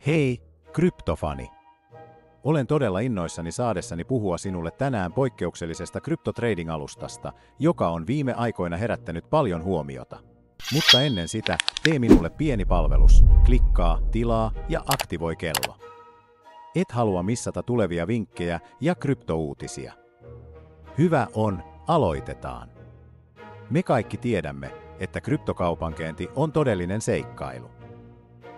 Hei, kryptofani! Olen todella innoissani saadessani puhua sinulle tänään poikkeuksellisesta kryptotrading-alustasta, joka on viime aikoina herättänyt paljon huomiota. Mutta ennen sitä, tee minulle pieni palvelus, klikkaa, tilaa ja aktivoi kello. Et halua missata tulevia vinkkejä ja kryptouutisia. Hyvä on, aloitetaan. Me kaikki tiedämme, että kryptokaupankäynti on todellinen seikkailu.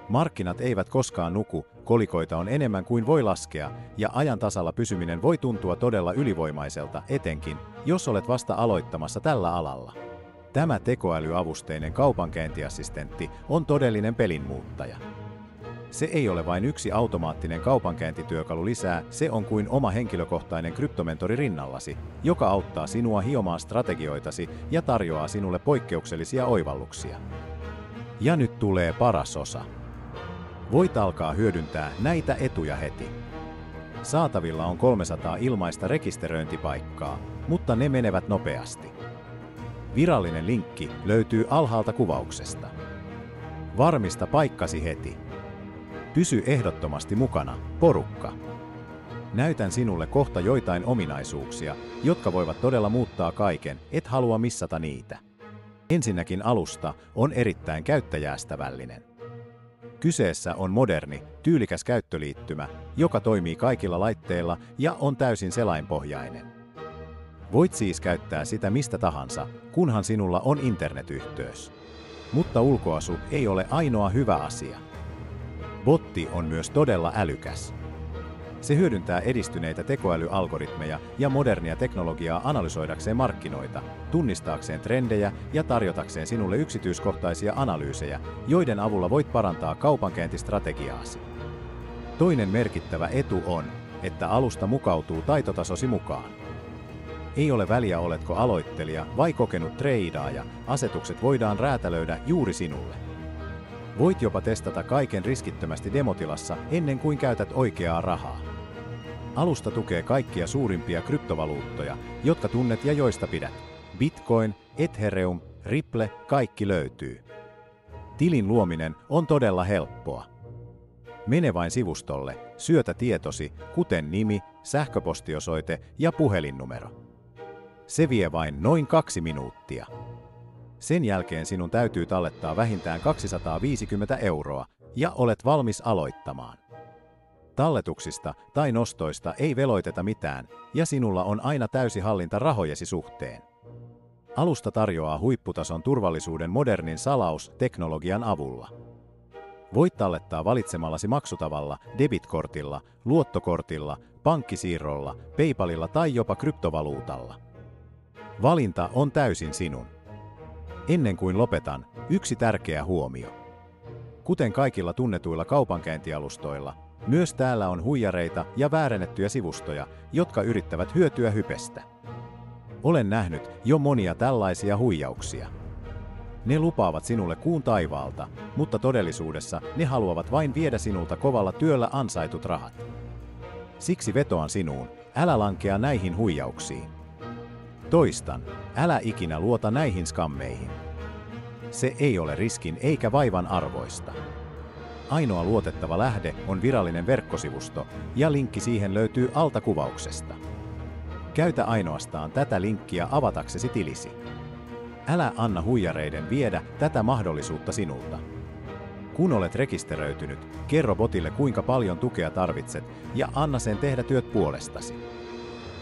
Markkinat eivät koskaan nuku, kolikoita on enemmän kuin voi laskea, ja ajan tasalla pysyminen voi tuntua todella ylivoimaiselta, etenkin, jos olet vasta aloittamassa tällä alalla. Tämä tekoälyavusteinen kaupankäyntiassistentti on todellinen pelinmuuttaja. Se ei ole vain yksi automaattinen kaupankäyntityökalu lisää, se on kuin oma henkilökohtainen kryptomentori rinnallasi, joka auttaa sinua hiomaan strategioitasi ja tarjoaa sinulle poikkeuksellisia oivalluksia. Ja nyt tulee paras osa. Voit alkaa hyödyntää näitä etuja heti. Saatavilla on 300 ilmaista rekisteröintipaikkaa, mutta ne menevät nopeasti. Virallinen linkki löytyy alhaalta kuvauksesta. Varmista paikkasi heti. Pysy ehdottomasti mukana, porukka. Näytän sinulle kohta joitain ominaisuuksia, jotka voivat todella muuttaa kaiken, et halua missata niitä. Ensinnäkin alusta on erittäin käyttäjäystävällinen. Kyseessä on moderni, tyylikäs käyttöliittymä, joka toimii kaikilla laitteilla ja on täysin selainpohjainen. Voit siis käyttää sitä mistä tahansa, kunhan sinulla on internetyhteys. Mutta ulkoasu ei ole ainoa hyvä asia. Botti on myös todella älykäs. Se hyödyntää edistyneitä tekoälyalgoritmeja ja modernia teknologiaa analysoidakseen markkinoita, tunnistaakseen trendejä ja tarjotakseen sinulle yksityiskohtaisia analyysejä, joiden avulla voit parantaa kaupankäyntistrategiaasi. Toinen merkittävä etu on, että alusta mukautuu taitotasosi mukaan. Ei ole väliä oletko aloittelija vai kokenut treidaaja, asetukset voidaan räätälöidä juuri sinulle. Voit jopa testata kaiken riskittömästi demotilassa ennen kuin käytät oikeaa rahaa. Alusta tukee kaikkia suurimpia kryptovaluuttoja, jotka tunnet ja joista pidät. Bitcoin, Ethereum, Ripple, kaikki löytyy. Tilin luominen on todella helppoa. Mene vain sivustolle, syötä tietosi, kuten nimi, sähköpostiosoite ja puhelinnumero. Se vie vain noin 2 minuuttia. Sen jälkeen sinun täytyy tallettaa vähintään 250 € ja olet valmis aloittamaan. Talletuksista tai nostoista ei veloiteta mitään ja sinulla on aina täysi hallinta rahojesi suhteen. Alusta tarjoaa huipputason turvallisuuden modernin salausteknologian avulla. Voit tallettaa valitsemallasi maksutavalla, debitkortilla, luottokortilla, pankkisiirrolla, PayPalilla tai jopa kryptovaluutalla. Valinta on täysin sinun. Ennen kuin lopetan, yksi tärkeä huomio. Kuten kaikilla tunnetuilla kaupankäyntialustoilla, myös täällä on huijareita ja väärennettyjä sivustoja, jotka yrittävät hyötyä hypestä. Olen nähnyt jo monia tällaisia huijauksia. Ne lupaavat sinulle kuun taivaalta, mutta todellisuudessa ne haluavat vain viedä sinulta kovalla työllä ansaitut rahat. Siksi vetoan sinuun, älä lankea näihin huijauksiin. Toistan, älä ikinä luota näihin skammeihin. Se ei ole riskin eikä vaivan arvoista. Ainoa luotettava lähde on virallinen verkkosivusto ja linkki siihen löytyy alta kuvauksesta. Käytä ainoastaan tätä linkkiä avataksesi tilisi. Älä anna huijareiden viedä tätä mahdollisuutta sinulta. Kun olet rekisteröitynyt, kerro botille kuinka paljon tukea tarvitset ja anna sen tehdä työt puolestasi.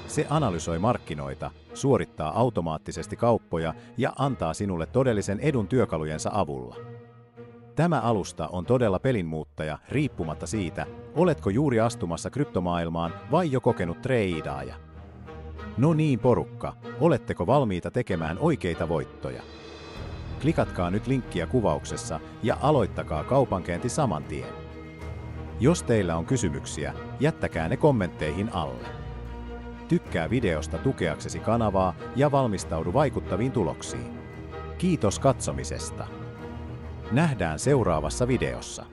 Se analysoi markkinoita, suorittaa automaattisesti kauppoja ja antaa sinulle todellisen edun työkalujensa avulla. Tämä alusta on todella pelinmuuttaja riippumatta siitä, oletko juuri astumassa kryptomaailmaan vai jo kokenut treidaaja. No niin porukka, oletteko valmiita tekemään oikeita voittoja? Klikatkaa nyt linkkiä kuvauksessa ja aloittakaa kaupankäynti saman tien. Jos teillä on kysymyksiä, jättäkää ne kommentteihin alle. Tykkää videosta tukeaksesi kanavaa ja valmistaudu vaikuttaviin tuloksiin. Kiitos katsomisesta. Nähdään seuraavassa videossa.